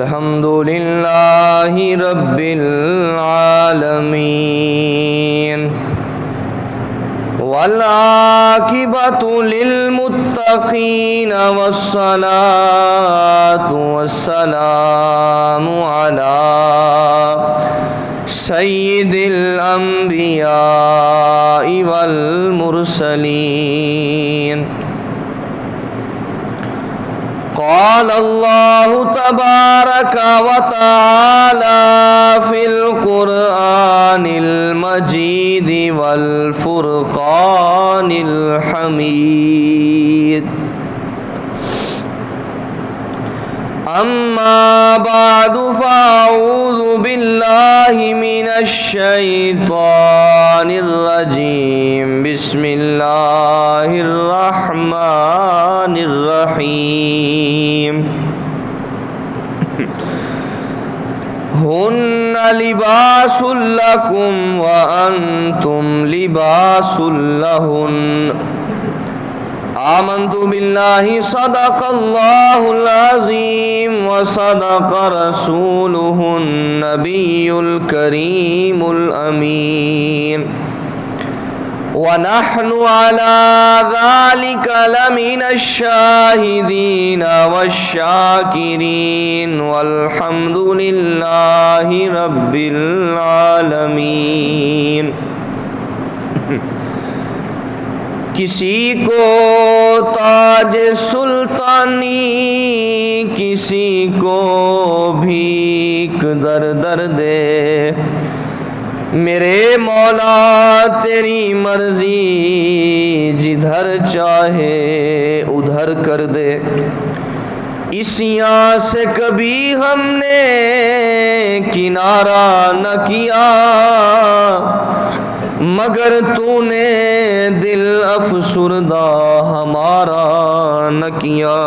الحمد لله رب العالمين والعاقبة للمتقين والصلاة والسلام على سيد الأنبياء والمرسلين. قال الله تبارك وتعالى في القرآن المجيد والفرقان الحميد. أما بعد فأعوذ بالله من الشيطان الرجيم. بسم الله الرحمن الرحيم. هن لباس لكم وأنتم لباس لهن. آمنت بالله صدق الله العظيم وصدق رسوله النبي الكريم الأمين. ونحن على ذلك لمن الشاهدين والشاكرين والحمد لله رب العالمين. کسی کو تاج سلطانی کسی کو بھیک در در دے. میرے مولا تیری مرضی جدھر چاہے ادھر کر دے. اس یہاں سے کبھی ہم نے کنارہ نہ کیا مگر تو نے دل افسردہ ہمارا نہ کیا.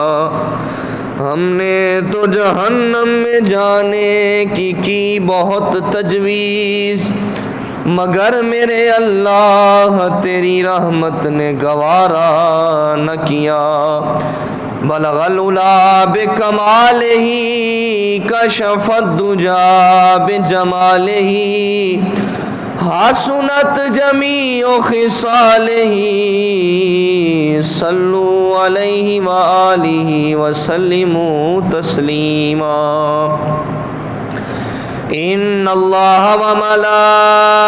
ہم نے تو جہنم میں جانے کی بہت تجویز مگر میرے اللہ تیری رحمت نے گوارا نہ کیا. بلغ العلا بکمالہ کشف الدجا بجمالہ حسنت جمیع خصالہ. صلو علیہ وآلہ وسلموا تسلیما. ان اللہ وملائکتہ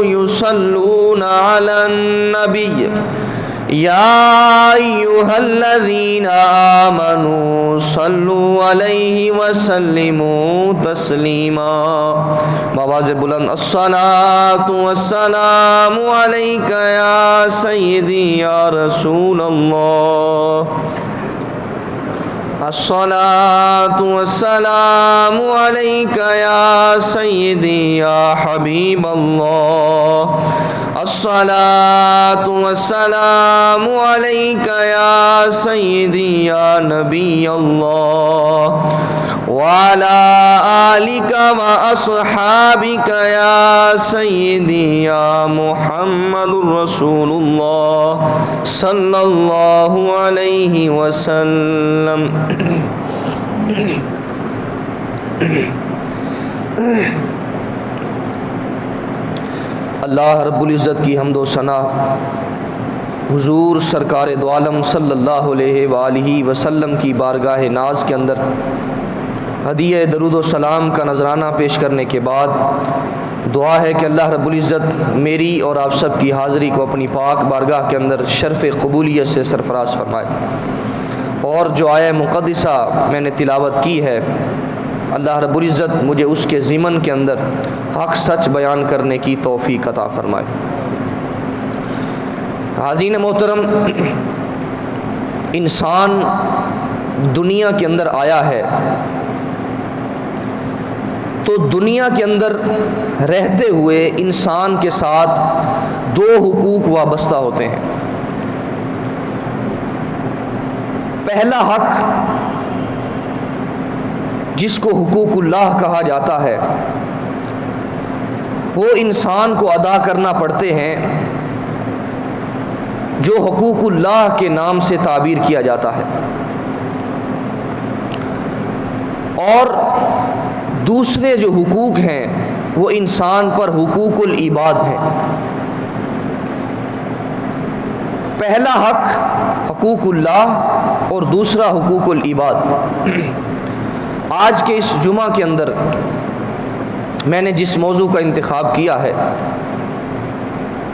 یصلون علی النبی یا ایھا الذین آمنوا صلوا علیہ وسلموا تسلیما. بآواز بلند الصلاۃ والسلام علیک یا سیدی یا رسول اللہ. الصلاۃ والسلام علیک یا سیدی یا حبیب اللہ. الصلاة والسلام عليك يا سيدي يا نبي الله وعلى آلك وأصحابك يا سيدي يا محمد رسول الله صلى الله عليه وسلم. اللہ رب العزت کی حمد و ثنا حضور سرکار دو عالم صلی اللہ علیہ وآلہ وسلم کی بارگاہ ناز کے اندر ہدیہ درود و سلام کا نذرانہ پیش کرنے کے بعد دعا ہے کہ اللہ رب العزت میری اور آپ سب کی حاضری کو اپنی پاک بارگاہ کے اندر شرف قبولیت سے سرفراز فرمائے، اور جو آیہ مقدسہ میں نے تلاوت کی ہے اللہ رب العزت مجھے اس کے ضمن کے اندر حق سچ بیان کرنے کی توفیق عطا فرمائے۔ حاضرین محترم، انسان دنیا کے اندر آیا ہے تو دنیا کے اندر رہتے ہوئے انسان کے ساتھ دو حقوق وابستہ ہوتے ہیں۔ پہلا حق جس کو حقوق اللہ کہا جاتا ہے وہ انسان کو ادا کرنا پڑتے ہیں، جو حقوق اللہ کے نام سے تعبیر کیا جاتا ہے، اور دوسرے جو حقوق ہیں وہ انسان پر حقوق العباد ہیں۔ پہلا حق حقوق اللہ اور دوسرا حقوق العباد۔ آج کے اس جمعہ کے اندر میں نے جس موضوع کا انتخاب کیا ہے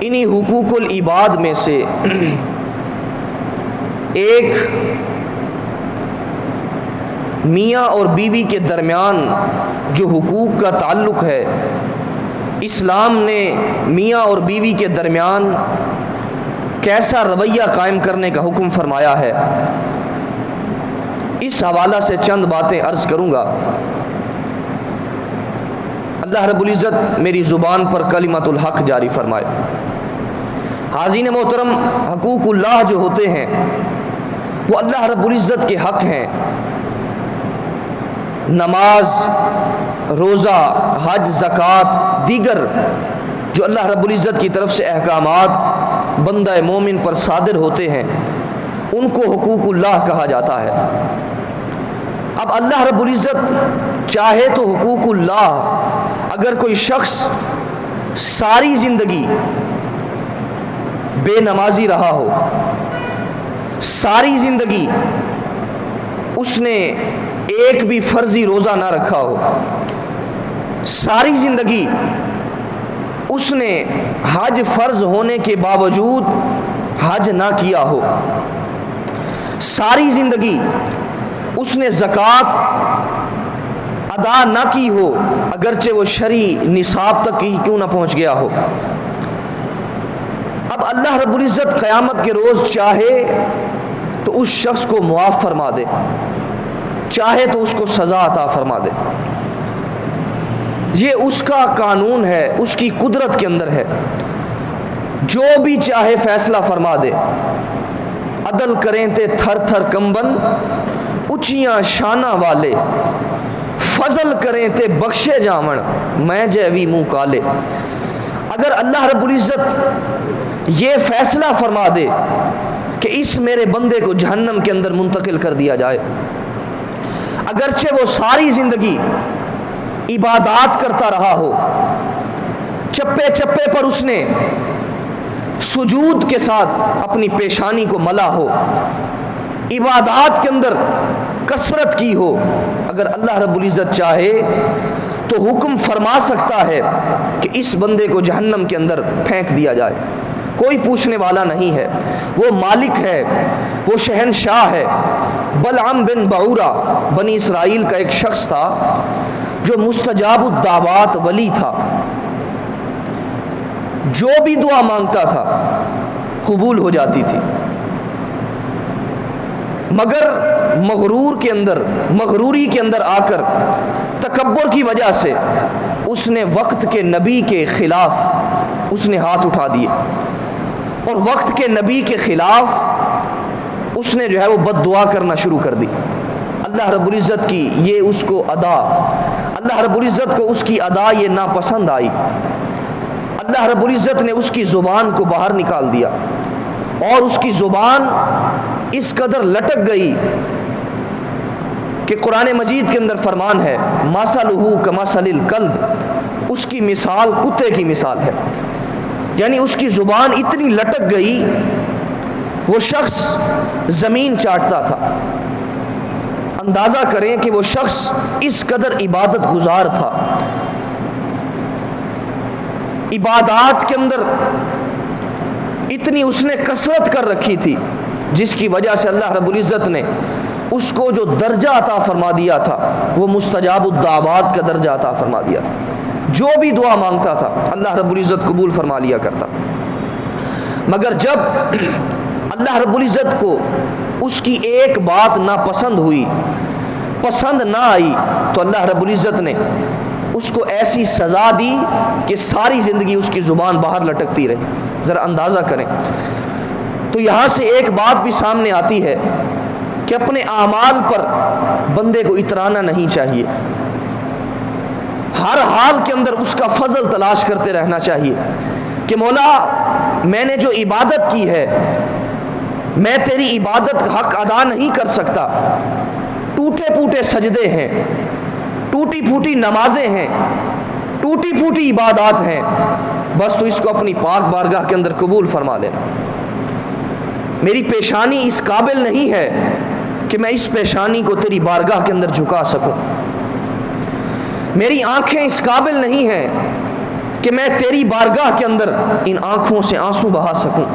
انہی حقوق العباد میں سے ایک میاں اور بیوی کے درمیان جو حقوق کا تعلق ہے، اسلام نے میاں اور بیوی کے درمیان کیسا رویہ قائم کرنے کا حکم فرمایا ہے، اس حوالہ سے چند باتیں عرض کروں گا۔ اللہ رب العزت میری زبان پر کلمت الحق جاری فرمائے۔ حاضرین محترم، حقوق اللہ جو ہوتے ہیں وہ اللہ رب العزت کے حق ہیں۔ نماز، روزہ، حج، زکوٰۃ، دیگر جو اللہ رب العزت کی طرف سے احکامات بندہ مومن پر صادر ہوتے ہیں ان کو حقوق اللہ کہا جاتا ہے۔ اب اللہ رب العزت چاہے تو حقوق اللہ، اگر کوئی شخص ساری زندگی بے نمازی رہا ہو، ساری زندگی اس نے ایک بھی فرضی روزہ نہ رکھا ہو، ساری زندگی اس نے حج فرض ہونے کے باوجود حج نہ کیا ہو، ساری زندگی اس نے زکوٰۃ ادا نہ کی ہو اگرچہ وہ شرعی نصاب تک ہی کیوں نہ پہنچ گیا ہو، اب اللہ رب العزت قیامت کے روز چاہے تو اس شخص کو معاف فرما دے، چاہے تو اس کو سزا عطا فرما دے۔ یہ اس کا قانون ہے، اس کی قدرت کے اندر ہے، جو بھی چاہے فیصلہ فرما دے۔ عدل کریں تے تھر تھر کمبن اچیاں شانہ والے، فضل کریں تے بخشے جاون میں جیوی منہ کالے۔ اگر اللہ رب العزت یہ فیصلہ فرما دے کہ اس میرے بندے کو جہنم کے اندر منتقل کر دیا جائے، اگرچہ وہ ساری زندگی عبادات کرتا رہا ہو، چپے چپے پر اس نے سجود کے ساتھ اپنی پیشانی کو ملا ہو، عبادات کے اندر کثرت کی ہو، اگر اللہ رب العزت چاہے تو حکم فرما سکتا ہے کہ اس بندے کو جہنم کے اندر پھینک دیا جائے، کوئی پوچھنے والا نہیں ہے، وہ مالک ہے، وہ شہنشاہ ہے۔ بلعام بن بعورہ بنی اسرائیل کا ایک شخص تھا جو مستجاب الدعوات ولی تھا، جو بھی دعا مانگتا تھا قبول ہو جاتی تھی، مگر مغروری کے اندر آ کر تکبر کی وجہ سے اس نے وقت کے نبی کے خلاف اس نے ہاتھ اٹھا دیے، اور وقت کے نبی کے خلاف اس نے جو ہے وہ بد دعا کرنا شروع کر دی۔ اللہ رب العزت کی یہ اس کو ادا، اللہ رب العزت کو اس کی ادا یہ ناپسند آئی۔ اللہ رب العزت نے اس کی زبان کو باہر نکال دیا، اور اس کی زبان اس قدر لٹک گئی کہ قرآن مجید کے اندر فرمان ہے مَثَلُهُ كَمَثَلِ الْكَلْبِ، اس کی مثال کتے کی مثال ہے۔ یعنی اس کی زبان اتنی لٹک گئی، وہ شخص زمین چاٹتا تھا۔ اندازہ کریں کہ وہ شخص اس قدر عبادت گزار تھا، عبادات کے اندر اتنی اس نے کثرت کر رکھی تھی، جس کی وجہ سے اللہ رب العزت نے اس کو جو درجہ عطا فرما دیا تھا وہ مستجاب الدعوات کا درجہ عطا فرما دیا تھا۔ جو بھی دعا مانگتا تھا اللہ رب العزت قبول فرما لیا کرتا۔ مگر جب اللہ رب العزت کو اس کی ایک بات ناپسند ہوئی، پسند نہ آئی، تو اللہ رب العزت نے اس کو ایسی سزا دی کہ ساری زندگی اس کی زبان باہر لٹکتی رہی۔ ذرا اندازہ کریں۔ تو یہاں سے ایک بات بھی سامنے آتی ہے کہ اپنے اعمال پر بندے کو اترانا نہیں چاہیے، ہر حال کے اندر اس کا فضل تلاش کرتے رہنا چاہیے کہ مولا میں نے جو عبادت کی ہے، میں تیری عبادت کا حق ادا نہیں کر سکتا، ٹوٹے پھوٹے سجدے ہیں، ٹوٹی پھوٹی نمازیں ہیں، ٹوٹی پھوٹی عبادات ہیں، بس تو اس کو اپنی پاک بارگاہ کے اندر قبول فرما لینا۔ میری پیشانی اس قابل نہیں ہے کہ میں اس پیشانی کو تیری بارگاہ کے اندر جھکا سکوں، میری آنکھیں اس قابل نہیں ہیں کہ میں تیری بارگاہ کے اندر ان آنکھوں سے آنسو بہا سکوں،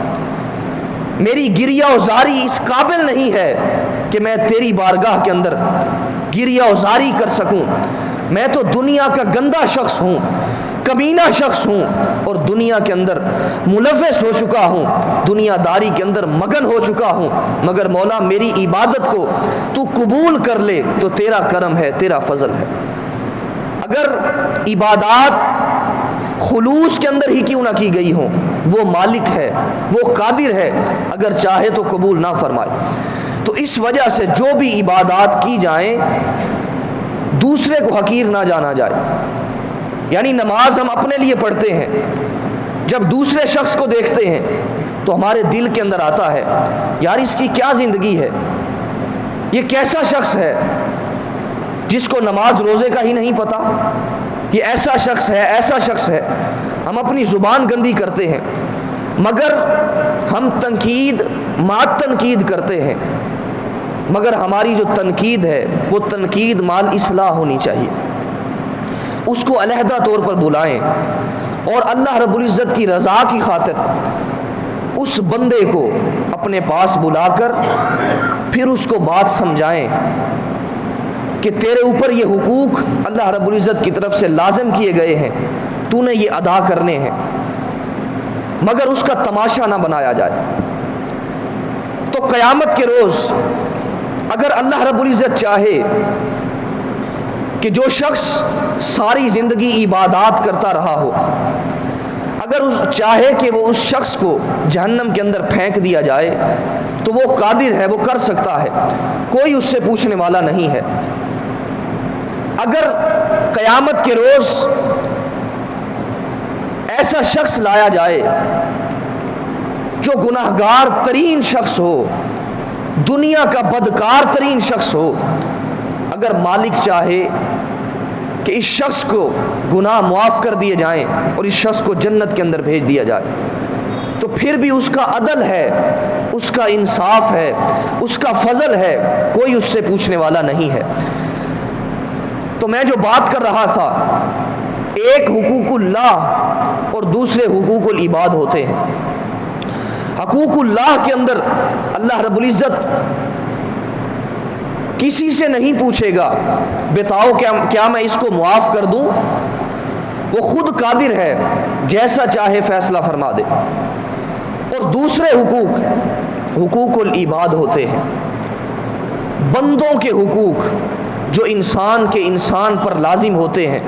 میری گریہ و زاری اس قابل نہیں ہے کہ میں تیری بارگاہ کے اندر گریہ و زاری کر سکوں۔ میں تو دنیا کا گندا شخص ہوں، کمینہ شخص ہوں، اور دنیا کے اندر ملوث ہو چکا ہوں، دنیا داری کے اندر مگن ہو چکا ہوں، مگر مولا میری عبادت کو تو قبول کر لے تو تیرا کرم ہے، تیرا فضل ہے۔ اگر عبادات خلوص کے اندر ہی کیوں نہ کی گئی ہوں، وہ مالک ہے، وہ قادر ہے، اگر چاہے تو قبول نہ فرمائے۔ تو اس وجہ سے جو بھی عبادات کی جائیں دوسرے کو حقیر نہ جانا جائے۔ یعنی نماز ہم اپنے لیے پڑھتے ہیں، جب دوسرے شخص کو دیکھتے ہیں تو ہمارے دل کے اندر آتا ہے یار اس کی کیا زندگی ہے، یہ کیسا شخص ہے جس کو نماز روزے کا ہی نہیں پتا، یہ ایسا شخص ہے، ایسا شخص ہے۔ ہم اپنی زبان گندی کرتے ہیں، مگر ہم تنقید مات تنقید کرتے ہیں، مگر ہماری جو تنقید ہے وہ تنقید مال اصلاح ہونی چاہیے۔ اس کو علیحدہ طور پر بلائیں اور اللہ رب العزت کی رضا کی خاطر اس بندے کو اپنے پاس بلا کر پھر اس کو بات سمجھائیں کہ تیرے اوپر یہ حقوق اللہ رب العزت کی طرف سے لازم کیے گئے ہیں، تو نے یہ ادا کرنے ہیں، مگر اس کا تماشا نہ بنایا جائے۔ تو قیامت کے روز اگر اللہ رب العزت چاہے کہ جو شخص ساری زندگی عبادات کرتا رہا ہو، اگر چاہے کہ وہ اس شخص کو جہنم کے اندر پھینک دیا جائے تو وہ قادر ہے، وہ کر سکتا ہے، کوئی اس سے پوچھنے والا نہیں ہے۔ اگر قیامت کے روز ایسا شخص لایا جائے جو گناہگار ترین شخص ہو، دنیا کا بدکار ترین شخص ہو، اگر مالک چاہے کہ اس شخص کو گناہ معاف کر دیے جائیں اور اس شخص کو جنت کے اندر بھیج دیا جائے، تو پھر بھی اس کا عدل ہے، اس کا انصاف ہے، اس کا فضل ہے، کوئی اس سے پوچھنے والا نہیں ہے۔ تو میں جو بات کر رہا تھا، ایک حقوق اللہ اور دوسرے حقوق العباد ہوتے ہیں۔ حقوق اللہ کے اندر اللہ رب العزت کسی سے نہیں پوچھے گا بتاؤ کیا میں اس کو معاف کر دوں، وہ خود قادر ہے، جیسا چاہے فیصلہ فرما دے۔ اور دوسرے حقوق العباد ہوتے ہیں، بندوں کے حقوق جو انسان پر لازم ہوتے ہیں۔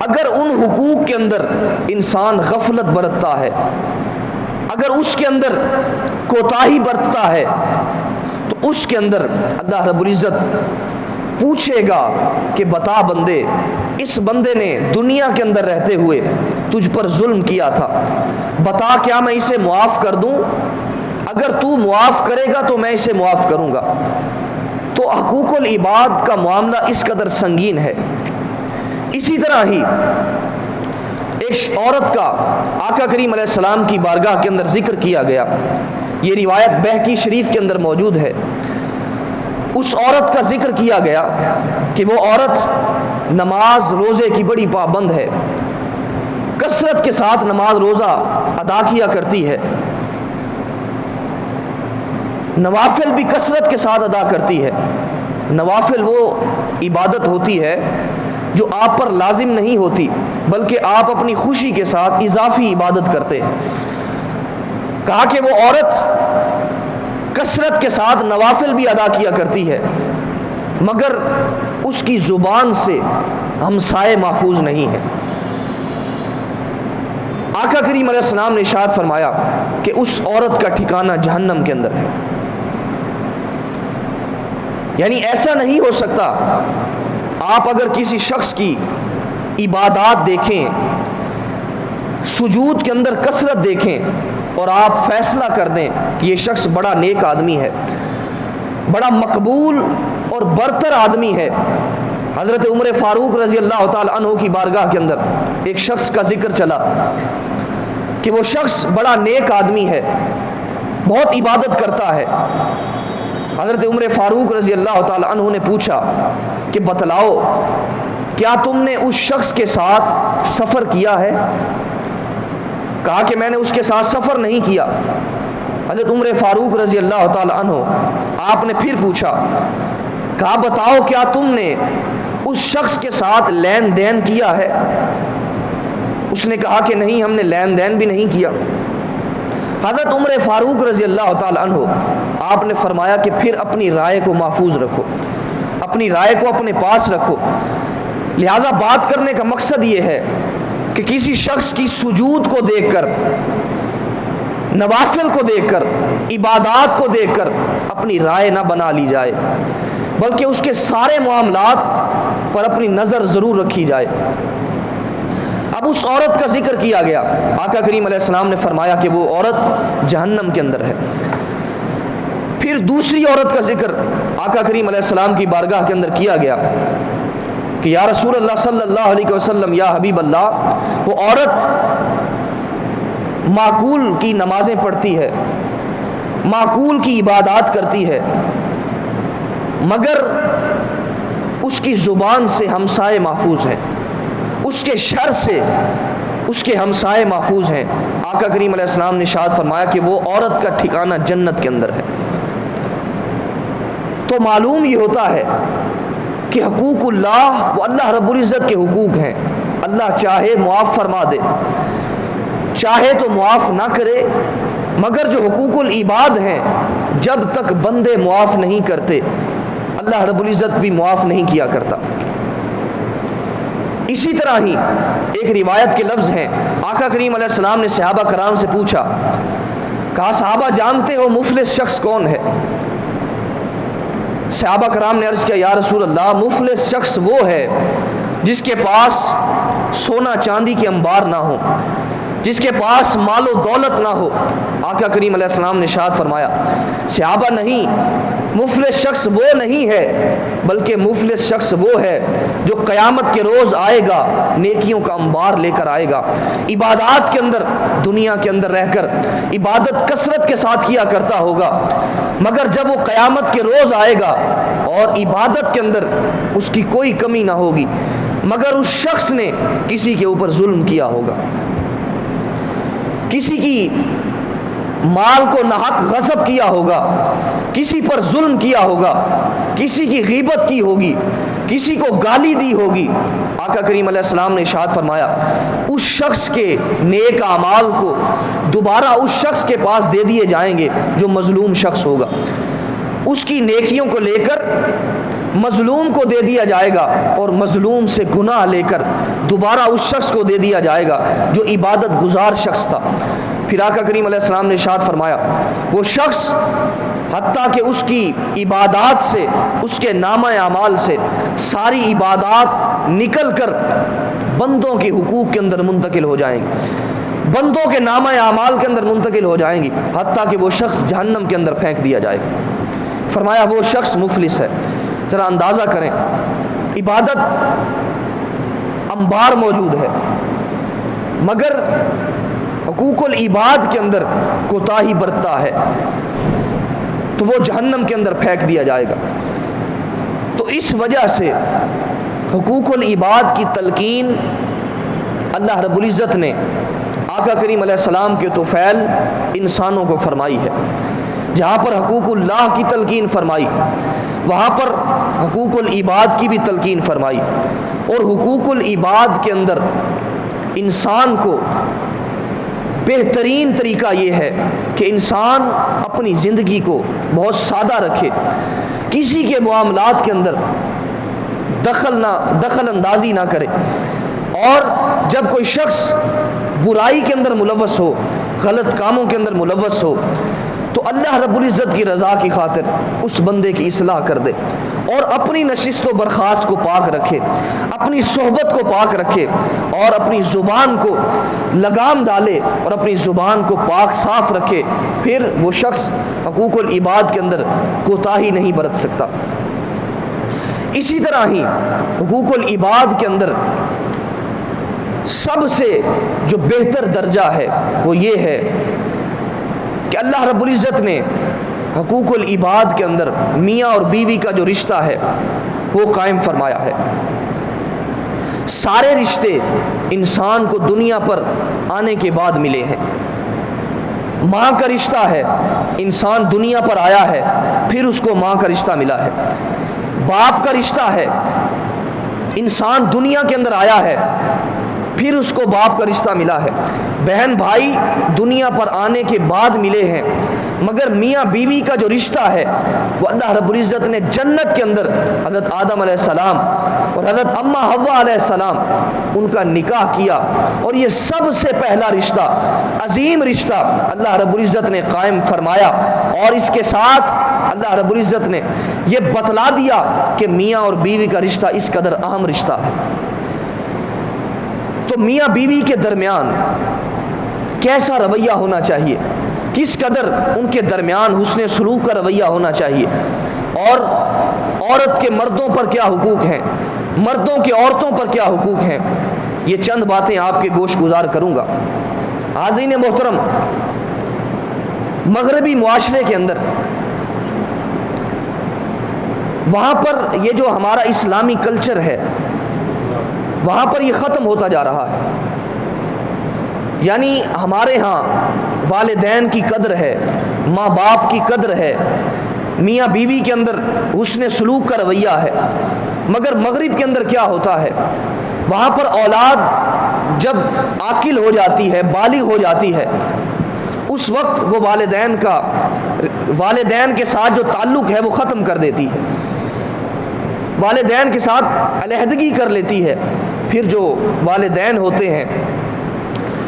اگر ان حقوق کے اندر انسان غفلت برتتا ہے، اگر اس کے اندر کوتاہی برتتا ہے، تو اس کے اندر اللہ رب العزت پوچھے گا کہ بتا بندے، اس بندے نے دنیا کے اندر رہتے ہوئے تجھ پر ظلم کیا تھا، بتا کیا میں اسے معاف کر دوں؟ اگر تو معاف کرے گا تو میں اسے معاف کروں گا۔ تو حقوق العباد کا معاملہ اس قدر سنگین ہے۔ اسی طرح ہی ایک عورت کا آقا کریم علیہ السلام کی بارگاہ کے اندر ذکر کیا گیا، یہ روایت بہقی شریف کے اندر موجود ہے۔ اس عورت کا ذکر کیا گیا کہ وہ عورت نماز روزے کی بڑی پابند ہے، کثرت کے ساتھ نماز روزہ ادا کیا کرتی ہے، نوافل بھی کثرت کے ساتھ ادا کرتی ہے۔ نوافل وہ عبادت ہوتی ہے جو آپ پر لازم نہیں ہوتی، بلکہ آپ اپنی خوشی کے ساتھ اضافی عبادت کرتے ہیں۔ کہا کہ وہ عورت کثرت کے ساتھ نوافل بھی ادا کیا کرتی ہے، مگر اس کی زبان سے ہمسائے محفوظ نہیں ہے۔ آقا کریم علیہ السلام نے ارشاد فرمایا کہ اس عورت کا ٹھکانہ جہنم کے اندر ہے۔ یعنی ایسا نہیں ہو سکتا آپ اگر کسی شخص کی عبادات دیکھیں، سجود کے اندر کثرت دیکھیں اور آپ فیصلہ کر دیں کہ یہ شخص بڑا نیک آدمی ہے، بڑا مقبول اور برتر آدمی ہے۔ حضرت عمر فاروق رضی اللہ تعالی عنہ کی بارگاہ کے اندر ایک شخص کا ذکر چلا کہ وہ شخص بڑا نیک آدمی ہے، بہت عبادت کرتا ہے۔ حضرت عمر فاروق رضی اللہ تعالی عنہ نے پوچھا کہ بتلاؤ کیا تم نے اس شخص کے ساتھ سفر کیا ہے؟ کہا کہ میں نے اس کے ساتھ سفر نہیں کیا۔ حضرت عمر فاروق رضی اللہ تعالی عنہ آپ نے پھر پوچھا، کہا بتاؤ کیا تم نے اس شخص کے ساتھ لین دین کیا ہے؟ اس نے کہا کہ نہیں، ہم نے لین دین بھی نہیں کیا۔ حضرت عمر فاروق رضی اللہ تعالی عنہ آپ نے فرمایا کہ پھر اپنی رائے کو محفوظ رکھو، اپنی رائے کو اپنے پاس رکھو۔ لہٰذا بات کرنے کا مقصد یہ ہے کہ کسی شخص کی سجود کو دیکھ کر، نوافل کو دیکھ کر، عبادات کو دیکھ کر اپنی رائے نہ بنا لی جائے، بلکہ اس کے سارے معاملات پر اپنی نظر ضرور رکھی جائے۔ اب اس عورت کا ذکر کیا گیا، آقا کریم علیہ السلام نے فرمایا کہ وہ عورت جہنم کے اندر ہے۔ پھر دوسری عورت کا ذکر آقا کریم علیہ السلام کی بارگاہ کے اندر کیا گیا کہ یا رسول اللہ صلی اللہ علیہ وسلم، یا حبیب اللہ، وہ عورت معقول کی نمازیں پڑھتی ہے، معقول کی عبادات کرتی ہے، مگر اس کی زبان سے ہمسائے محفوظ ہیں، اس کے شر سے اس کے ہمسائے محفوظ ہیں۔ آقا کریم علیہ السلام نے ارشاد فرمایا کہ وہ عورت کا ٹھکانہ جنت کے اندر ہے۔ تو معلوم یہ ہوتا ہے کہ حقوق اللہ وہ اللہ رب العزت کے حقوق ہیں۔ اللہ چاہے معاف فرما دے، چاہے تو معاف نہ کرے، مگر جو حقوق العباد ہیں جب تک بندے معاف نہیں کرتے اللہ رب العزت بھی معاف نہیں کیا کرتا۔ اسی طرح ہی ایک روایت کے لفظ ہیں، آقا کریم علیہ السلام نے صحابہ کرام سے پوچھا، کہا صحابہ جانتے ہو مفلس شخص کون ہے؟ صحابہ کرام نے عرض کیا، یا رسول اللہ، مفلس شخص وہ ہے جس کے پاس سونا چاندی کے انبار نہ ہو، جس کے پاس مال و دولت نہ ہو۔ آقا کریم علیہ السلام نے ارشاد فرمایا، صحابہ نہیں، مفلس شخص وہ نہیں ہے، بلکہ مفلس شخص وہ ہے جو قیامت کے روز آئے گا، نیکیوں کا انبار لے کر آئے گا، عبادات کے اندر، دنیا کے اندر رہ کر عبادت کثرت کے ساتھ کیا کرتا ہوگا، مگر جب وہ قیامت کے روز آئے گا اور عبادت کے اندر اس کی کوئی کمی نہ ہوگی، مگر اس شخص نے کسی کے اوپر ظلم کیا ہوگا، کسی کی مال کو ناحق غصب کیا ہوگا، کسی پر ظلم کیا ہوگا، کسی کی غیبت کی ہوگی، کسی کو گالی دی ہوگی۔ آقا کریم علیہ السلام نے ارشاد فرمایا، اس شخص کے نیک اعمال کو دوبارہ اس شخص کے پاس دے دیے جائیں گے جو مظلوم شخص ہوگا، اس کی نیکیوں کو لے کر مظلوم کو دے دیا جائے گا اور مظلوم سے گناہ لے کر دوبارہ اس شخص کو دے دیا جائے گا جو عبادت گزار شخص تھا۔ پھر آقا کریم علیہ السلام نے ارشاد فرمایا وہ شخص حتیٰ کہ اس کی عبادات سے، اس کے نامہ اعمال سے ساری عبادات نکل کر بندوں کے حقوق کے اندر منتقل ہو جائیں گی، بندوں کے نامہ اعمال کے اندر منتقل ہو جائیں گی، حتیٰ کہ وہ شخص جہنم کے اندر پھینک دیا جائے گا۔ فرمایا وہ شخص مفلس ہے۔ ذرا اندازہ کریں، عبادت انبار موجود ہے مگر حقوق العباد کے اندر کوتاہی برتتا ہے تو وہ جہنم کے اندر پھینک دیا جائے گا۔ تو اس وجہ سے حقوق العباد کی تلقین اللہ رب العزت نے آقا کریم علیہ السلام کے طفیل انسانوں کو فرمائی ہے۔ جہاں پر حقوق اللہ کی تلقین فرمائی وہاں پر حقوق العباد کی بھی تلقین فرمائی، اور حقوق العباد کے اندر انسان کو بہترین طریقہ یہ ہے کہ انسان اپنی زندگی کو بہت سادہ رکھے، کسی کے معاملات کے اندر دخل اندازی نہ کرے، اور جب کوئی شخص برائی کے اندر ملوث ہو، غلط کاموں کے اندر ملوث ہو، تو اللہ رب العزت کی رضا کی خاطر اس بندے کی اصلاح کر دے اور اپنی نشست و برخاست کو پاک رکھے، اپنی صحبت کو پاک رکھے، اور اپنی زبان کو لگام ڈالے اور اپنی زبان کو پاک صاف رکھے، پھر وہ شخص حقوق العباد کے اندر کوتاہی نہیں برت سکتا۔ اسی طرح ہی حقوق العباد کے اندر سب سے جو بہتر درجہ ہے وہ یہ ہے کہ اللہ رب العزت نے حقوق العباد کے اندر میاں اور بیوی کا جو رشتہ ہے وہ قائم فرمایا ہے۔ سارے رشتے انسان کو دنیا پر آنے کے بعد ملے ہیں۔ ماں کا رشتہ ہے، انسان دنیا پر آیا ہے پھر اس کو ماں کا رشتہ ملا ہے۔ باپ کا رشتہ ہے، انسان دنیا کے اندر آیا ہے پھر اس کو باپ کا رشتہ ملا ہے۔ بہن بھائی دنیا پر آنے کے بعد ملے ہیں، مگر میاں بیوی کا جو رشتہ ہے وہ اللہ رب العزت نے جنت کے اندر حضرت آدم علیہ السلام اور حضرت اماں حوا علیہ السلام ان کا نکاح کیا، اور یہ سب سے پہلا رشتہ، عظیم رشتہ اللہ رب العزت نے قائم فرمایا، اور اس کے ساتھ اللہ رب العزت نے یہ بتلا دیا کہ میاں اور بیوی کا رشتہ اس قدر اہم رشتہ ہے۔ تو میاں بیوی کے درمیان کیسا رویہ ہونا چاہیے، کس قدر ان کے درمیان حسن سلوک کا رویہ ہونا چاہیے، اور عورت کے مردوں پر کیا حقوق ہیں، مردوں کے عورتوں پر کیا حقوق ہیں، یہ چند باتیں آپ کے گوش گزار کروں گا۔ حاضرین محترم، مغربی معاشرے کے اندر وہاں پر یہ جو ہمارا اسلامی کلچر ہے وہاں پر یہ ختم ہوتا جا رہا ہے۔ یعنی ہمارے ہاں والدین کی قدر ہے، ماں باپ کی قدر ہے، میاں بیوی کے اندر حسن سلوک کا رویہ ہے، مگر مغرب کے اندر کیا ہوتا ہے، وہاں پر اولاد جب عاقل ہو جاتی ہے، بالغ ہو جاتی ہے، اس وقت وہ والدین کے ساتھ جو تعلق ہے وہ ختم کر دیتی ہے، والدین کے ساتھ علیحدگی کر لیتی ہے۔ پھر جو والدین ہوتے ہیں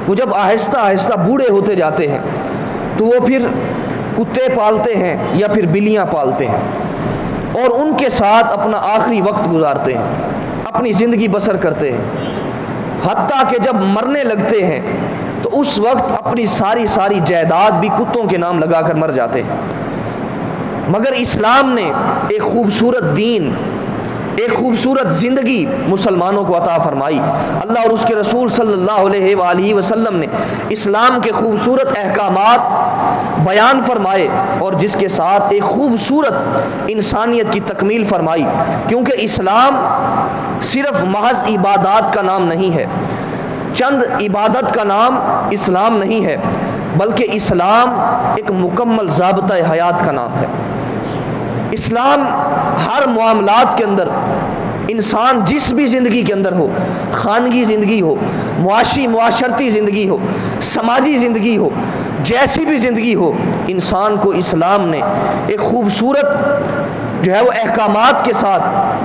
وہ جب آہستہ آہستہ بوڑھے ہوتے جاتے ہیں تو وہ پھر کتے پالتے ہیں یا پھر بلیاں پالتے ہیں، اور ان کے ساتھ اپنا آخری وقت گزارتے ہیں، اپنی زندگی بسر کرتے ہیں، حتیٰ کہ جب مرنے لگتے ہیں تو اس وقت اپنی ساری جائیداد بھی کتوں کے نام لگا کر مر جاتے ہیں۔ مگر اسلام نے ایک خوبصورت دین، ایک خوبصورت زندگی مسلمانوں کو عطا فرمائی۔ اللہ اور اس کے رسول صلی اللہ علیہ وآلہ وسلم نے اسلام کے خوبصورت احکامات بیان فرمائے، اور جس کے ساتھ ایک خوبصورت انسانیت کی تکمیل فرمائی، کیونکہ اسلام صرف محض عبادات کا نام نہیں ہے، چند عبادت کا نام اسلام نہیں ہے، بلکہ اسلام ایک مکمل ضابطہ حیات کا نام ہے۔ اسلام ہر معاملات کے اندر انسان جس بھی زندگی کے اندر ہو، خانگی زندگی ہو، معاشرتی زندگی ہو، سماجی زندگی ہو، جیسی بھی زندگی ہو، انسان کو اسلام نے ایک خوبصورت جو ہے وہ احکامات کے ساتھ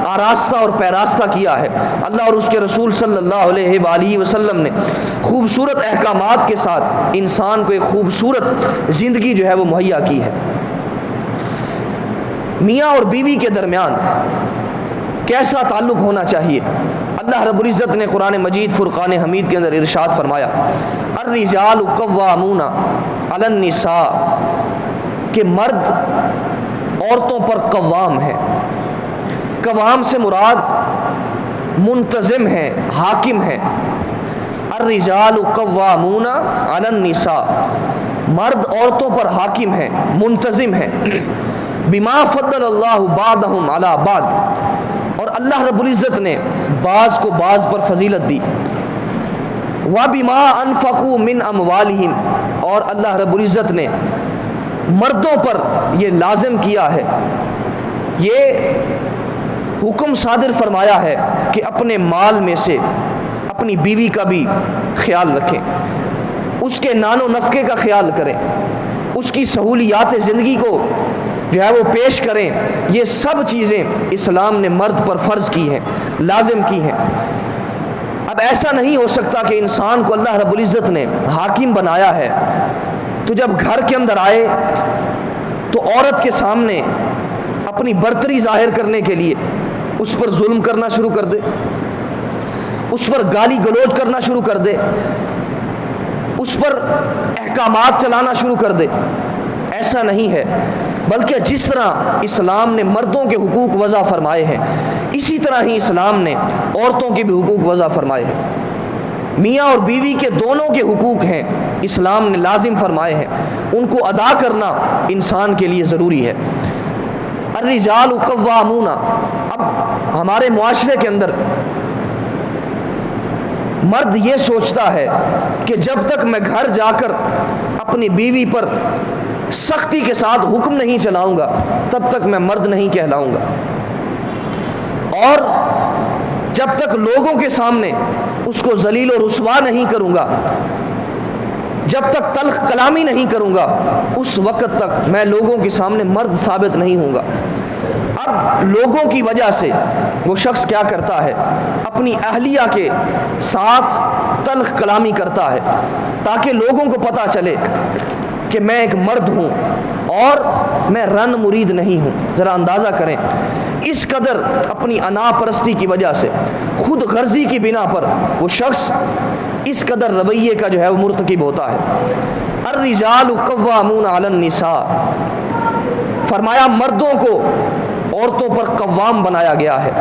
آراستہ اور پیراستہ کیا ہے۔ اللہ اور اس کے رسول صلی اللہ علیہ وآلہ وسلم نے خوبصورت احکامات کے ساتھ انسان کو ایک خوبصورت زندگی جو ہے وہ مہیا کی ہے۔ میاں اور بیوی کے درمیان کیسا تعلق ہونا چاہیے؟ اللہ رب العزت نے قرآن مجید فرقان حمید کے اندر ارشاد فرمایا، الرجال قوامون علی النساء، کہ مرد عورتوں پر قوام ہے۔ قوام سے مراد منتظم ہے، حاکم ہے۔ الرجال قوامون علی النساء، مرد عورتوں پر حاکم ہے، منتظم ہے۔ بما فضل اللہ بعضهم علی بعض، اور اللہ رب العزت نے بعض کو بعض پر فضیلت دی۔ وبما انفقوا من اموالهم، اور اللہ رب العزت نے مردوں پر یہ لازم کیا ہے، یہ حکم صادر فرمایا ہے کہ اپنے مال میں سے اپنی بیوی کا بھی خیال رکھیں، اس کے نان و نفقے کا خیال کریں، اس کی سہولیات زندگی کو جو ہے وہ پیش کریں۔ یہ سب چیزیں اسلام نے مرد پر فرض کی ہیں، لازم کی ہیں۔ اب ایسا نہیں ہو سکتا کہ انسان کو اللہ رب العزت نے حاکم بنایا ہے تو جب گھر کے اندر آئے تو عورت کے سامنے اپنی برتری ظاہر کرنے کے لیے اس پر ظلم کرنا شروع کر دے، اس پر گالی گلوچ کرنا شروع کر دے، اس پر احکامات چلانا شروع کر دے۔ ایسا نہیں ہے، بلکہ جس طرح اسلام نے مردوں کے حقوق وضع فرمائے ہیں، اسی طرح ہی اسلام نے عورتوں کے بھی حقوق وضع فرمائے ہیں۔ میاں اور بیوی کے دونوں کے حقوق ہیں، اسلام نے لازم فرمائے ہیں، ان کو ادا کرنا انسان کے لیے ضروری ہے۔ الرجال قوامون، اب ہمارے معاشرے کے اندر مرد یہ سوچتا ہے کہ جب تک میں گھر جا کر اپنی بیوی پر سختی کے ساتھ حکم نہیں چلاؤں گا تب تک میں مرد نہیں کہلاؤں گا، اور جب تک لوگوں کے سامنے اس کو ذلیل و رسوا نہیں کروں گا، جب تک تلخ کلامی نہیں کروں گا، اس وقت تک میں لوگوں کے سامنے مرد ثابت نہیں ہوں گا۔ اب لوگوں کی وجہ سے وہ شخص کیا کرتا ہے، اپنی اہلیہ کے ساتھ تلخ کلامی کرتا ہے تاکہ لوگوں کو پتہ چلے کہ میں ایک مرد ہوں اور میں رن مرید نہیں ہوں۔ ذرا اندازہ کریں، اس قدر اپنی انا پرستی کی وجہ سے، خود غرضی کی بنا پر وہ شخص اس قدر رویے کا جو ہے وہ مرتکب ہوتا ہے۔ الرجال قوامون علی النساء، فرمایا مردوں کو عورتوں پر قوام بنایا گیا ہے،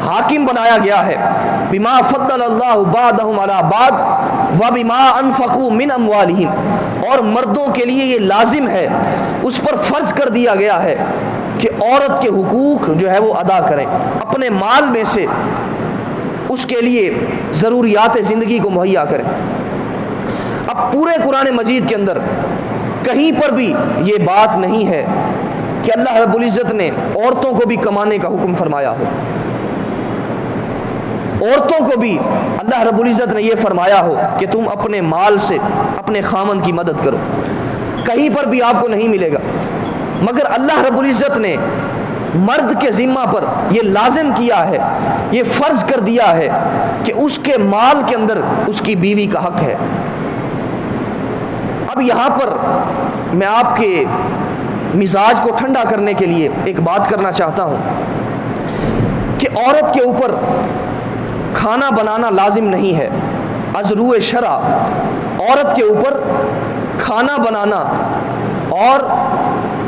حاکم بنایا گیا ہے۔ بما فضل اللہ بعضهم علی بعض وبما انفقوا من اموالهم، اور مردوں کے لیے یہ لازم ہے، اس پر فرض کر دیا گیا ہے کہ عورت کے حقوق جو ہے وہ ادا کریں، اپنے مال میں سے اس کے لیے ضروریات زندگی کو مہیا کریں۔ اب پورے قرآن مجید کے اندر کہیں پر بھی یہ بات نہیں ہے کہ اللہ رب العزت نے عورتوں کو بھی کمانے کا حکم فرمایا ہو، عورتوں کو بھی اللہ رب العزت نے یہ فرمایا ہو کہ تم اپنے مال سے اپنے خامند کی مدد کرو، کہیں پر بھی آپ کو نہیں ملے گا۔ مگر اللہ رب العزت نے مرد کے ذمہ پر یہ لازم کیا ہے، یہ فرض کر دیا ہے کہ اس کے مال کے اندر اس کی بیوی کا حق ہے۔ اب یہاں پر میں آپ کے مزاج کو ٹھنڈا کرنے کے لیے ایک بات کرنا چاہتا ہوں کہ عورت کے اوپر کھانا بنانا لازم نہیں ہے۔ از روئے شرع عورت کے اوپر کھانا بنانا اور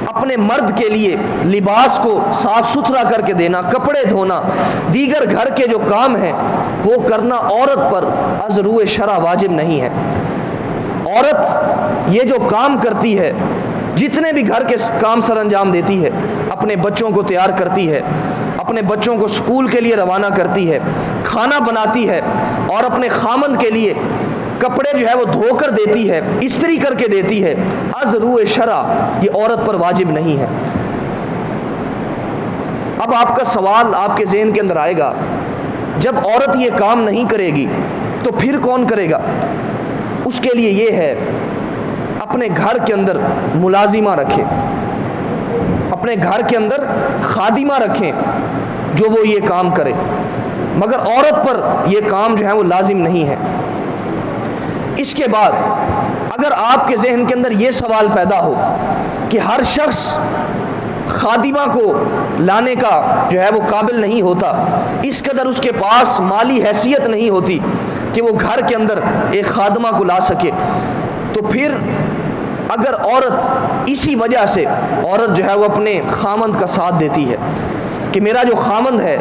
اپنے مرد کے لیے لباس کو صاف ستھرا کر کے دینا، کپڑے دھونا، دیگر گھر کے جو کام ہیں وہ کرنا عورت پر از روئے شرع واجب نہیں ہے۔ عورت یہ جو کام کرتی ہے، جتنے بھی گھر کے کام سر انجام دیتی ہے، اپنے بچوں کو تیار کرتی ہے، اپنے بچوں کو اسکول کے لیے روانہ کرتی ہے، کھانا بناتی ہے، اور اپنے خامند کے لیے کپڑے جو ہے وہ دھو کر دیتی ہے، استری کر کے دیتی ہے، از روئے شرع یہ عورت پر واجب نہیں ہے۔ اب آپ کا سوال آپ کے ذہن کے اندر آئے گا، جب عورت یہ کام نہیں کرے گی تو پھر کون کرے گا؟ اس کے لیے یہ ہے اپنے گھر کے اندر ملازمہ رکھے، اپنے اپنے گھر کے اندر خادمہ رکھیں جو وہ یہ کام کرے، مگر عورت پر یہ کام جو ہے وہ لازم نہیں ہے۔ اس کے بعد اگر آپ کے ذہن کے اندر یہ سوال پیدا ہو کہ ہر شخص خادمہ کو لانے کا جو ہے وہ قابل نہیں ہوتا، اس قدر اس کے پاس مالی حیثیت نہیں ہوتی کہ وہ گھر کے اندر ایک خادمہ کو لا سکے، تو پھر اگر عورت اسی وجہ سے عورت جو ہے وہ اپنے خامند کا ساتھ دیتی ہے کہ میرا جو خامند ہے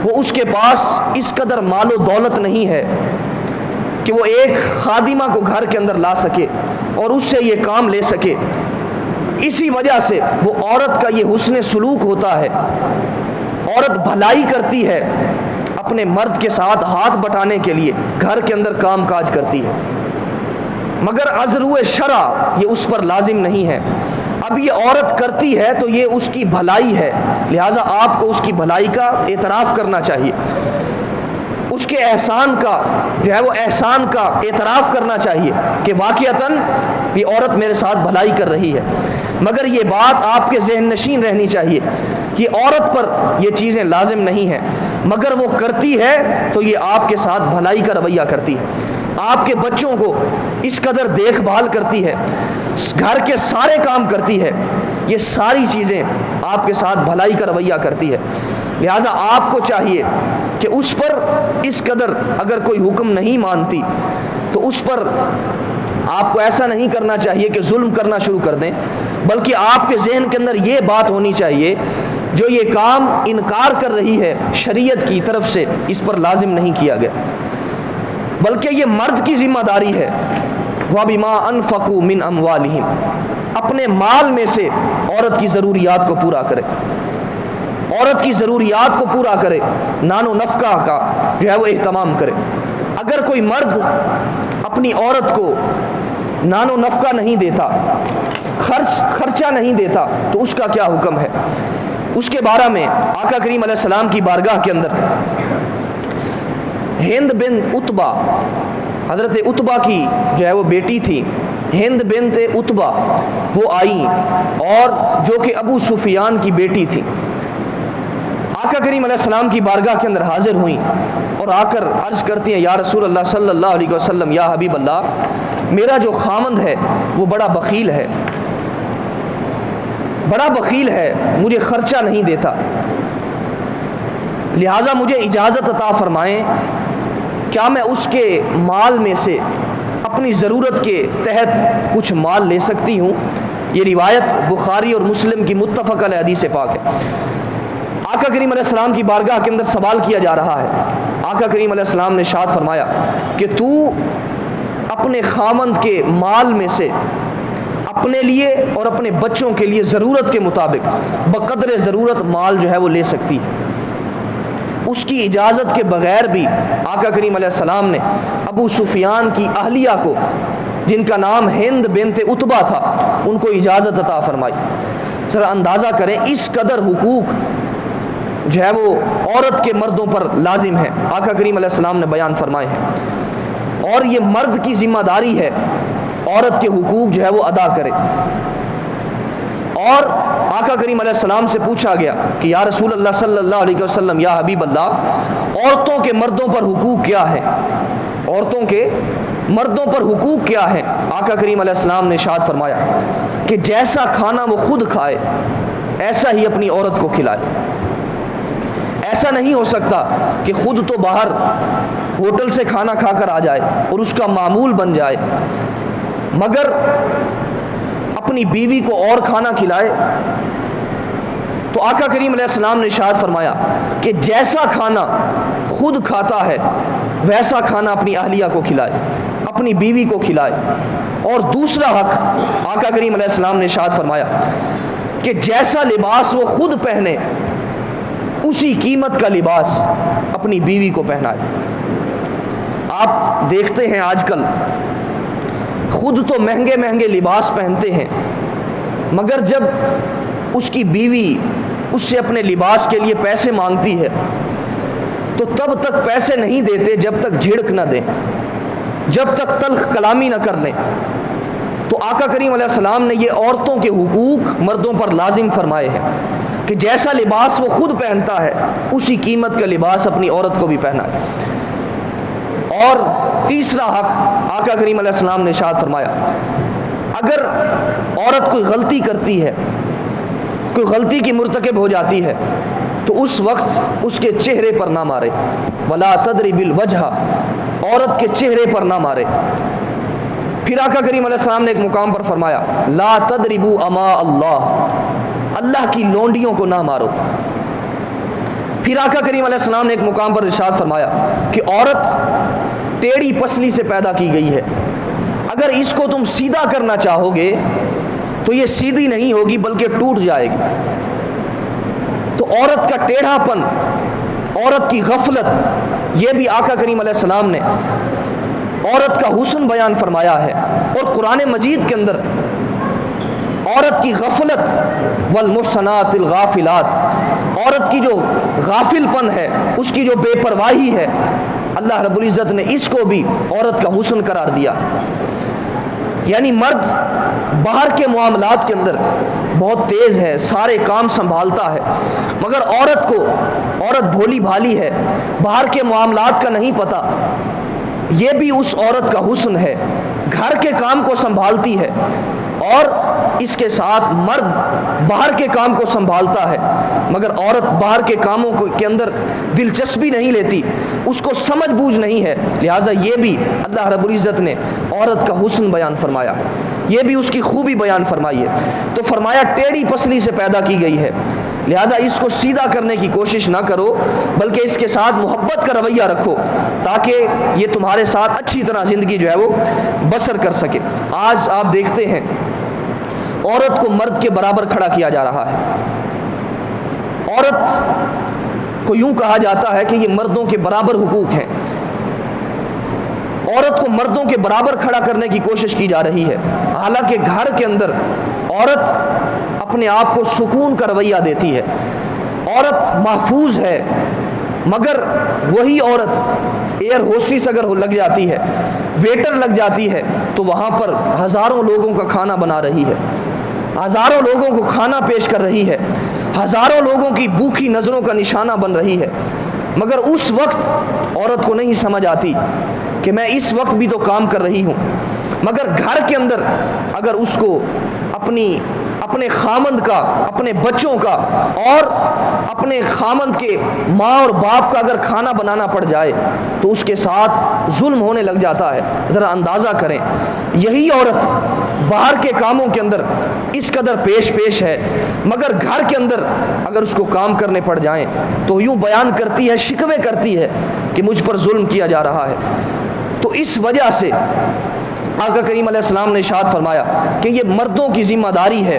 وہ اس کے پاس اس قدر مال و دولت نہیں ہے کہ وہ ایک خادمہ کو گھر کے اندر لا سکے اور اس سے یہ کام لے سکے، اسی وجہ سے وہ عورت کا یہ حسن سلوک ہوتا ہے، عورت بھلائی کرتی ہے، اپنے مرد کے ساتھ ہاتھ بٹانے کے لیے گھر کے اندر کام کاج کرتی ہے، مگر ازرو شرع یہ اس پر لازم نہیں ہے۔ اب یہ عورت کرتی ہے تو یہ اس کی بھلائی ہے، لہٰذا آپ کو اس کی بھلائی کا اعتراف کرنا چاہیے، اس کے احسان کا جو ہے وہ احسان کا اعتراف کرنا چاہیے کہ واقعتاً یہ عورت میرے ساتھ بھلائی کر رہی ہے، مگر یہ بات آپ کے ذہن نشین رہنی چاہیے کہ عورت پر یہ چیزیں لازم نہیں ہیں، مگر وہ کرتی ہے تو یہ آپ کے ساتھ بھلائی کا رویہ کرتی ہے، آپ کے بچوں کو اس قدر دیکھ بھال کرتی ہے، گھر کے سارے کام کرتی ہے، یہ ساری چیزیں آپ کے ساتھ بھلائی کا رویہ کرتی ہے، لہٰذا آپ کو چاہیے کہ اس پر اس قدر اگر کوئی حکم نہیں مانتی تو اس پر آپ کو ایسا نہیں کرنا چاہیے کہ ظلم کرنا شروع کر دیں، بلکہ آپ کے ذہن کے اندر یہ بات ہونی چاہیے جو یہ کام انکار کر رہی ہے شریعت کی طرف سے اس پر لازم نہیں کیا گیا، بلکہ یہ مرد کی ذمہ داری ہے۔ وَبِمَا أَنفَقُوا مِنْ أَمْوَالِهِمْ، اپنے مال میں سے عورت کی ضروریات کو پورا کرے، عورت کی ضروریات کو پورا کرے، نان و نفقہ کا جو ہے وہ اہتمام کرے۔ اگر کوئی مرد اپنی عورت کو نان و نفقہ نہیں دیتا، خرچہ نہیں دیتا، تو اس کا کیا حکم ہے؟ اس کے بارے میں آقا کریم علیہ السلام کی بارگاہ کے اندر ہند بنت عتبہ، حضرت عتبہ کی جو ہے وہ بیٹی تھی ہند بنت عتبہ، وہ آئیں اور جو کہ ابو سفیان کی بیٹی تھی، آقا کریم علیہ السلام کی بارگاہ کے اندر حاضر ہوئیں اور آ کر عرض کرتی ہیں یا رسول اللہ صلی اللہ علیہ وسلم، یا حبیب اللہ، میرا جو خامند ہے وہ بڑا بخیل ہے، بڑا بخیل ہے، مجھے خرچہ نہیں دیتا، لہٰذا مجھے اجازت عطا فرمائیں، کیا میں اس کے مال میں سے اپنی ضرورت کے تحت کچھ مال لے سکتی ہوں؟ یہ روایت بخاری اور مسلم کی متفق علیہ حدیث پاک ہے۔ آقا کریم علیہ السلام کی بارگاہ کے اندر سوال کیا جا رہا ہے، آقا کریم علیہ السلام نے ارشاد فرمایا کہ تو اپنے خامند کے مال میں سے اپنے لیے اور اپنے بچوں کے لیے ضرورت کے مطابق بقدر ضرورت مال جو ہے وہ لے سکتی ہے۔ اس کی اجازت کے بغیر بھی آقا کریم علیہ السلام نے ابو سفیان کی اہلیہ کو، جن کا نام ہند بنت عتبہ تھا، ان کو اجازت عطا فرمائی۔ ذرا اندازہ کریں اس قدر حقوق جو ہے وہ عورت کے مردوں پر لازم ہے، آقا کریم علیہ السلام نے بیان فرمائے ہیں، اور یہ مرد کی ذمہ داری ہے عورت کے حقوق جو ہے وہ ادا کرے۔ اور آقا کریم علیہ السلام سے پوچھا گیا کہ یا رسول اللہ صلی اللہ علیہ وسلم، یا حبیب اللہ، عورتوں کے مردوں پر حقوق کیا ہیں؟ عورتوں کے مردوں پر حقوق کیا ہیں؟ آقا کریم علیہ السلام نے ارشاد فرمایا کہ جیسا کھانا وہ خود کھائے ایسا ہی اپنی عورت کو کھلائے۔ ایسا نہیں ہو سکتا کہ خود تو باہر ہوٹل سے کھانا کھا کر آ جائے اور اس کا معمول بن جائے، مگر اپنی بیوی کو اور کھانا کھلائے۔ تو آقا کریم علیہ السلام نے ارشاد فرمایا کہ جیسا کھانا خود کھاتا ہے ویسا کھانا اپنی اہلیہ کو کھلائے، اپنی بیوی کو کھلائے۔ اور دوسرا حق آقا کریم علیہ السلام نے ارشاد فرمایا کہ جیسا لباس وہ خود پہنے اسی قیمت کا لباس اپنی بیوی کو پہنائے۔ آپ دیکھتے ہیں آج کل خود تو مہنگے مہنگے لباس پہنتے ہیں، مگر جب اس کی بیوی اس سے اپنے لباس کے لیے پیسے مانگتی ہے تو تب تک پیسے نہیں دیتے جب تک جھڑک نہ دیں، جب تک تلخ کلامی نہ کر لیں۔ تو آقا کریم علیہ السلام نے یہ عورتوں کے حقوق مردوں پر لازم فرمائے ہیں کہ جیسا لباس وہ خود پہنتا ہے اسی قیمت کا لباس اپنی عورت کو بھی پہنا ہے۔ اور تیسرا حق آقا کریم علیہ السلام نے ارشاد فرمایا، اگر عورت کوئی غلطی کرتی ہے، کوئی غلطی کی مرتکب ہو جاتی ہے تو اس وقت اس کے چہرے پر نہ مارے، ولا تضرب الوجہ، عورت کے چہرے پر نہ مارے۔ پھر آقا کریم علیہ السلام نے ایک مقام پر فرمایا، لا تضربوا اماء اللہ، اللہ کی لونڈیوں کو نہ مارو۔ پھر آقا کریم علیہ السلام نے ایک مقام پر ارشاد فرمایا کہ عورت ٹیڑھی پسلی سے پیدا کی گئی ہے، اگر اس کو تم سیدھا کرنا چاہو گے تو یہ سیدھی نہیں ہوگی بلکہ ٹوٹ جائے گی۔ تو عورت کا ٹیڑھا پن، عورت کی غفلت، یہ بھی آقا کریم علیہ السلام نے عورت کا حسن بیان فرمایا ہے۔ اور قرآن مجید کے اندر عورت کی غفلت، والمحصنات الغافلات، عورت کی جو غافل پن ہے، اس کی جو بے پرواہی ہے، اللہ رب العزت نے اس کو بھی عورت کا حسن قرار دیا۔ یعنی مرد باہر کے معاملات کے اندر بہت تیز ہے، سارے کام سنبھالتا ہے، مگر عورت بھولی بھالی ہے، باہر کے معاملات کا نہیں پتہ۔ یہ بھی اس عورت کا حسن ہے، گھر کے کام کو سنبھالتی ہے، اور اس کے ساتھ مرد باہر کے کام کو سنبھالتا ہے، مگر عورت باہر کے کاموں کے اندر دلچسپی نہیں لیتی، اس کو سمجھ بوجھ نہیں ہے، لہٰذا یہ بھی اللہ رب العزت نے عورت کا حسن بیان فرمایا ہے، یہ بھی اس کی خوبی بیان فرمائی ہے۔ تو فرمایا ٹیڑھی پسلی سے پیدا کی گئی ہے، لہذا اس کو سیدھا کرنے کی کوشش نہ کرو، بلکہ اس کے ساتھ محبت کا رویہ رکھو تاکہ یہ تمہارے ساتھ اچھی طرح زندگی جو ہے وہ بسر کر سکے۔ آج آپ دیکھتے ہیں عورت کو مرد کے برابر کھڑا کیا جا رہا ہے، عورت کو یوں کہا جاتا ہے کہ یہ مردوں کے برابر حقوق ہیں، عورت کو مردوں کے برابر کھڑا کرنے کی کوشش کی جا رہی ہے، حالانکہ گھر کے اندر عورت اپنے آپ کو سکون کا رویہ دیتی ہے، عورت محفوظ ہے، مگر وہی عورت ایئر ہوسٹس اگر لگ جاتی ہے، ویٹر لگ جاتی ہے، تو وہاں پر ہزاروں لوگوں کا کھانا بنا رہی ہے، ہزاروں لوگوں کو کھانا پیش کر رہی ہے، ہزاروں لوگوں کی بھوکی نظروں کا نشانہ بن رہی ہے، مگر اس وقت عورت کو نہیں سمجھ آتی کہ میں اس وقت بھی تو کام کر رہی ہوں، مگر گھر کے اندر اگر اس کو اپنے خامند کا، اپنے بچوں کا اور اپنے خامند کے ماں اور باپ کا اگر کھانا بنانا پڑ جائے تو اس کے ساتھ ظلم ہونے لگ جاتا ہے۔ ذرا اندازہ کریں، یہی عورت باہر کے کاموں کے اندر اس قدر پیش ہے، مگر گھر کے اندر اگر اس کو کام کرنے پڑ جائیں تو یوں بیان کرتی ہے، شکوے کرتی ہے کہ مجھ پر ظلم کیا جا رہا ہے۔ تو اس وجہ سے آقا کریم علیہ السلام نے ارشاد فرمایا کہ یہ مردوں کی ذمہ داری ہے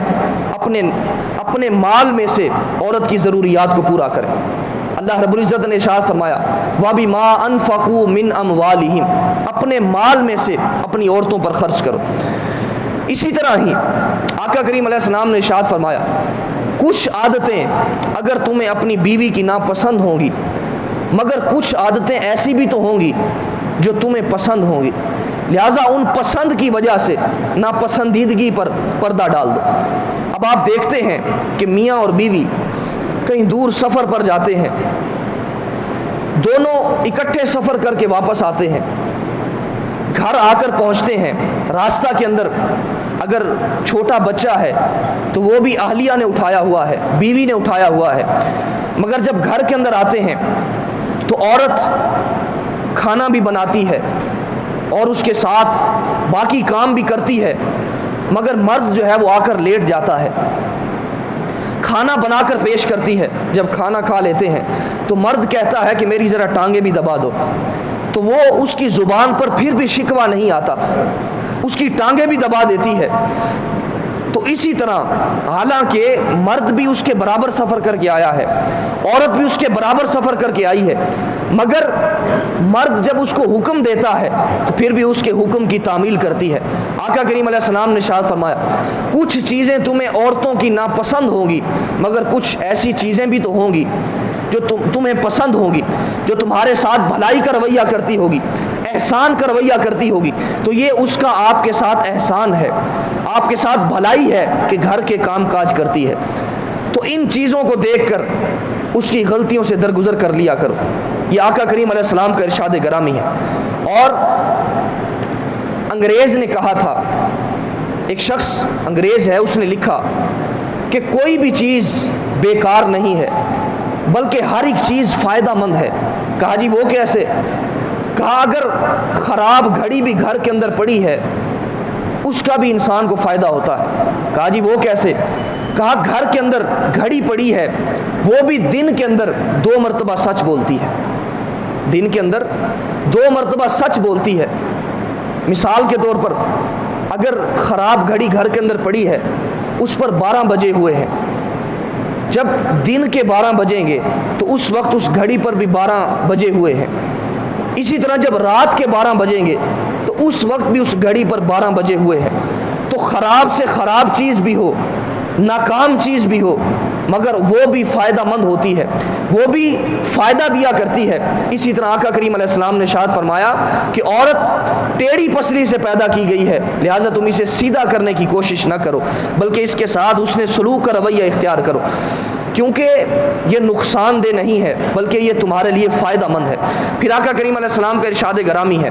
اپنے مال میں سے عورت کی ضروریات کو پورا کریں۔ اللہ رب العزت نے ارشاد فرمایا وَبِمَا أَنفَقُوا مِنْ أَمْوَالِهِمْ، اپنے مال میں سے اپنی عورتوں پر خرچ کرو۔ اسی طرح ہی آقا کریم علیہ السلام نے ارشاد فرمایا کچھ عادتیں اگر تمہیں اپنی بیوی کی ناپسند ہوں گی، مگر کچھ عادتیں ایسی بھی تو ہوں گی جو تمہیں پسند ہوں گی، لہٰذا ان پسند کی وجہ سے ناپسندیدگی پر پردہ ڈال دو۔ اب آپ دیکھتے ہیں کہ میاں اور بیوی کہیں دور سفر پر جاتے ہیں، دونوں اکٹھے سفر کر کے واپس آتے ہیں، گھر آ کر پہنچتے ہیں، راستہ کے اندر اگر چھوٹا بچہ ہے تو وہ بھی اہلیہ نے اٹھایا ہوا ہے، بیوی نے اٹھایا ہوا ہے، مگر جب گھر کے اندر آتے ہیں تو عورت کھانا بھی بناتی ہے اور اس کے ساتھ باقی کام بھی کرتی ہے، مگر مرد جو ہے وہ آ کر لیٹ جاتا ہے، کھانا بنا کر پیش کرتی ہے۔ جب کھانا کھا لیتے ہیں تو مرد کہتا ہے کہ میری ذرا ٹانگیں بھی دبا دو، تو وہ اس کی زبان پر پھر بھی شکوہ نہیں آتا، اس کی ٹانگیں بھی دبا دیتی ہے۔ تو اسی طرح حالانکہ مرد بھی اس کے برابر سفر کر کے آیا ہے، عورت بھی اس کے برابر سفر کر کے آئی ہے، مگر مرد جب اس کو حکم دیتا ہے تو پھر بھی اس کے حکم کی تعمیل کرتی ہے۔ آقا کریم علیہ السلام نے ارشاد فرمایا کچھ چیزیں تمہیں عورتوں کی ناپسند ہوں گی، مگر کچھ ایسی چیزیں بھی تو ہوں گی جو تمہیں پسند ہوں گی، جو تمہارے ساتھ بھلائی کا رویہ کرتی ہوگی، احسان کا رویہ کرتی ہوگی تو یہ اس کا آپ کے ساتھ احسان ہے، آپ کے ساتھ بھلائی ہے کہ گھر کے کام کاج کرتی ہے۔ تو ان چیزوں کو دیکھ کر اس کی غلطیوں سے درگزر کر لیا کرو۔ یہ آقا کریم علیہ السلام کا ارشاد گرامی ہے۔ اور انگریز نے کہا تھا، ایک شخص انگریز ہے، اس نے لکھا کہ کوئی بھی چیز بیکار نہیں ہے بلکہ ہر ایک چیز فائدہ مند ہے۔ کہا جی وہ کیسے؟ کہا اگر خراب گھڑی بھی گھر کے اندر پڑی ہے اس کا بھی انسان کو فائدہ ہوتا ہے۔ کہا جی وہ کیسے؟ کہا گھر کے اندر گھڑی پڑی ہے وہ بھی دن کے اندر 2 مرتبہ سچ بولتی ہے، دن کے اندر 2 مرتبہ سچ بولتی ہے۔ مثال کے طور پر اگر خراب گھڑی گھر کے اندر پڑی ہے اس پر 12 بجے ہوئے ہیں، جب دن کے 12 بجیں گے تو اس وقت اس گھڑی پر بھی 12 بجے ہوئے ہیں۔ اسی طرح جب رات کے 12 بجیں گے تو اس وقت بھی اس گھڑی پر 12 بجے ہوئے ہیں۔ تو خراب سے خراب چیز بھی ہو، ناکام چیز بھی ہو، مگر وہ بھی فائدہ مند ہوتی ہے، وہ بھی فائدہ دیا کرتی ہے۔ اسی طرح آقا کریم علیہ السلام نے ارشاد فرمایا کہ عورت ٹیڑھی پسلی سے پیدا کی گئی ہے، لہٰذا تم اسے سیدھا کرنے کی کوشش نہ کرو بلکہ اس کے ساتھ اس نے سلوک کا رویہ اختیار کرو، کیونکہ یہ نقصان دہ نہیں ہے بلکہ یہ تمہارے لیے فائدہ مند ہے۔ پھر آقا کریم علیہ السلام کا ارشاد گرامی ہے،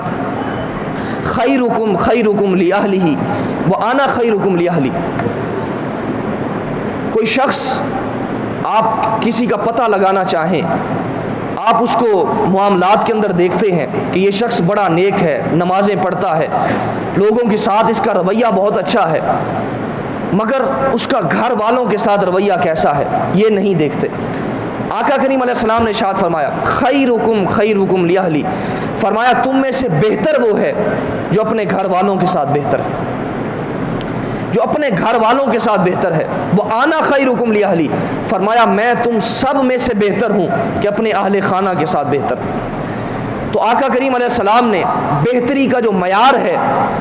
خیرکم خیرکم لأہلہ وأنا خیرکم لأہلی۔ کوئی شخص آپ کسی کا پتہ لگانا چاہیں، آپ اس کو معاملات کے اندر دیکھتے ہیں کہ یہ شخص بڑا نیک ہے، نمازیں پڑھتا ہے، لوگوں کے ساتھ اس کا رویہ بہت اچھا ہے، مگر اس کا گھر والوں کے ساتھ رویہ کیسا ہے یہ نہیں دیکھتے۔ آقا کریم علیہ السلام نے ارشاد فرمایا خیرکم خیرکم لأہلی، فرمایا تم میں سے بہتر وہ ہے جو اپنے گھر والوں کے ساتھ بہتر ہے، جو اپنے گھر والوں کے ساتھ بہتر ہے۔ وہ آنا خیرکم لأہلی، فرمایا میں تم سب میں سے بہتر ہوں کہ اپنے اہل خانہ کے ساتھ بہتر۔ تو آقا کریم علیہ السلام نے بہتری کا جو معیار ہے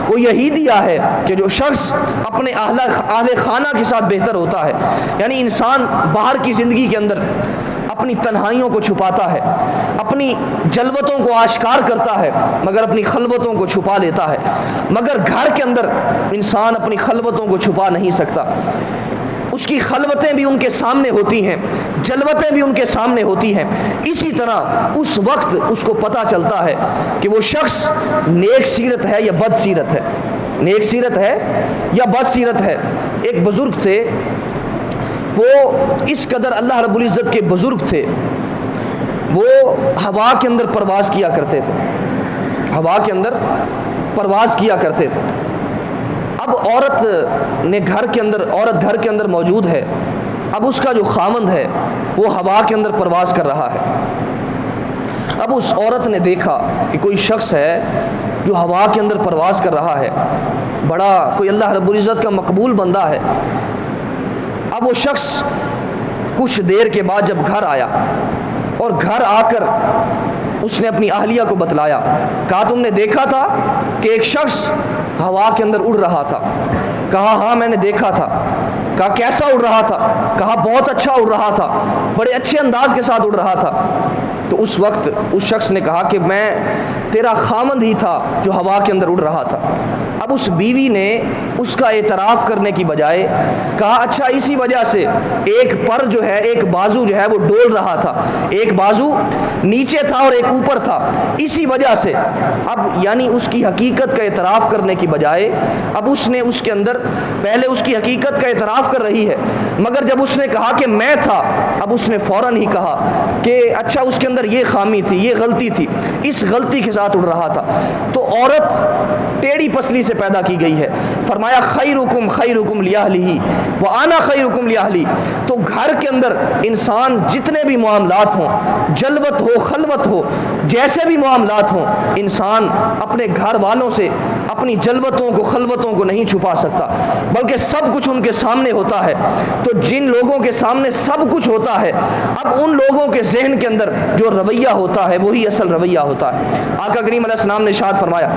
وہ یہی دیا ہے کہ جو شخص اپنے اہل خانہ کے ساتھ بہتر ہوتا ہے، یعنی انسان باہر کی زندگی کے اندر اپنی تنہائیوں کو چھپاتا ہے، اپنی جلوتوں کو آشکار کرتا ہے مگر اپنی خلوتوں کو چھپا لیتا ہے، مگر گھر کے اندر انسان اپنی خلوتوں کو چھپا نہیں سکتا۔ اس کی خلوتیں بھی ان کے سامنے ہوتی ہیں، جلوتیں بھی ان کے سامنے ہوتی ہیں۔ اسی طرح اس وقت اس کو پتہ چلتا ہے کہ وہ شخص نیک سیرت ہے یا بد سیرت ہے، نیک سیرت ہے یا بد سیرت ہے۔ ایک بزرگ تھے، وہ اس قدر اللہ رب العزت کے بزرگ تھے، وہ ہوا کے اندر پرواز کیا کرتے تھے، ہوا کے اندر پرواز کیا کرتے تھے۔ اب عورت گھر کے اندر موجود ہے، اب اس کا جو خامند ہے وہ ہوا کے اندر پرواز کر رہا ہے۔ اب اس عورت نے دیکھا کہ کوئی شخص ہے جو ہوا کے اندر پرواز کر رہا ہے، بڑا کوئی اللہ رب العزت کا مقبول بندہ ہے۔ اب وہ شخص کچھ دیر کے بعد جب گھر آیا اور گھر آ کر اس نے اپنی اہلیہ کو بتلایا، کہا تم نے دیکھا تھا کہ ایک شخص ہوا کے اندر اڑ رہا تھا؟ کہا ہاں میں نے دیکھا تھا۔ کہا کیسا اڑ رہا تھا؟ کہا بہت اچھا اڑ رہا تھا، بڑے اچھے انداز کے ساتھ اڑ رہا تھا۔ تو اس وقت اس شخص نے کہا کہ میں تیرا خامند ہی تھا جو ہوا کے اندر اڑ رہا تھا۔ اب اس بیوی نے اس کا اعتراف کرنے کی بجائے کہا اچھا اسی وجہ سے ایک پر جو ہے، ایک بازو جو ہے وہ ڈول رہا تھا، ایک بازو نیچے تھا اور ایک اوپر تھا، اسی وجہ سے۔ اب یعنی اس کی حقیقت کا اعتراف کرنے کی بجائے اب اس نے اس کے اندر پہلے اس کی حقیقت کا اعتراف کر رہی ہے، مگر جب اس نے کہا کہ میں تھا، اب اس نے فوراً ہی کہا کہ اچھا اس کے اندر یہ خامی تھی، یہ غلطی تھی، اس غلطی کے ساتھ اڑ رہا تھا۔ تو عورت ٹیڑھی پسلی سے پیدا کی گئی ہے۔ فرمایا خیرکم خیرکم لأہلہ وأنا خیرکم لأہلی۔ تو گھر کے اندر انسان جتنے بھی معاملات ہوں، جلوت ہو خلوت ہو، جیسے بھی معاملات ہوں، انسان اپنے گھر والوں سے اپنی جلوتوں کو خلوتوں کو نہیں چھپا سکتا، بلکہ سب کچھ ان کے سامنے ہوتا ہے۔ تو جن لوگوں کے سامنے سب کچھ ہوتا ہے، اب ان لوگوں کے ذہن کے اندر جو رویہ ہوتا ہے وہی اصل رویہ ہوتا ہے۔ آقا کریم علیہ السلام نے ارشاد فرمایا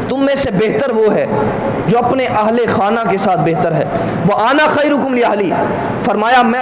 تم میں سے بہتر وہ ہے جو اپنے اہل خانہ کے ساتھ بہتر ہے۔ وأنا خیرکم لأہلی، فرمایا میں